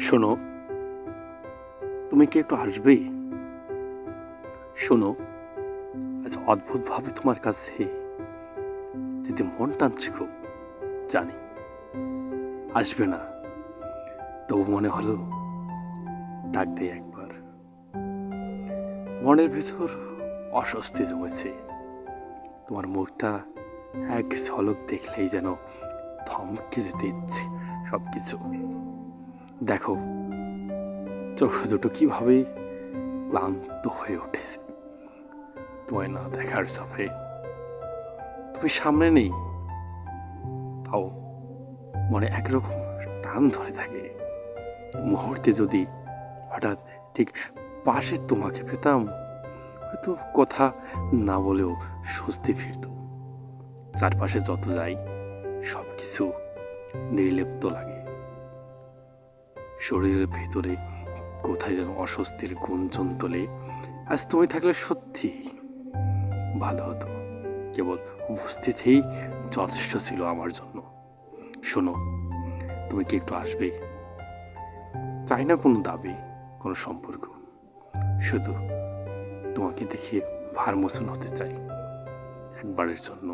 শোনো, তুমি কি একটু আসবে? শোনো, আজ অদ্ভুতভাবে তোমার কাছে যেতে মন টানছে খুব, জানি আসবে না, তবু মনে হলো ডাক দিয়ে একবার। মনের ভিতর অস্বস্তি জমেছে, তোমার মুখটা এক ঝলক দেখলেই যেন থমকে যেতে ইচ্ছে সবকিছু। দেখো, চোখ দুটো কিভাবে ক্লান্ত হয়ে উঠেছে তোমায় না দেখার চাপে। তুমি সামনে নেই, তাও মনে একরকম টান ধরে থাকে। মুহূর্তে যদি হঠাৎ ঠিক পাশে তোমাকে পেতাম, হয়তো কথা না বলেও স্বস্তি ফিরত। চারপাশে যত যাই সবকিছু নির্লিপ্ত লাগে, শরীরের ভেতরে কোথায় যেন অস্বস্তির গুঞ্জন তোলে। আজ তুমি থাকলে সত্যি ভালো হতো, কেবল উপস্থিতিই যথেষ্ট ছিল আমার জন্য। শোনো, তুমি কি একটু আসবে? চাই না কোনো দাবি, কোনো সম্পর্ক, শুধু তোমাকে দেখে ভার মোচন হতে চাই একবারের জন্য।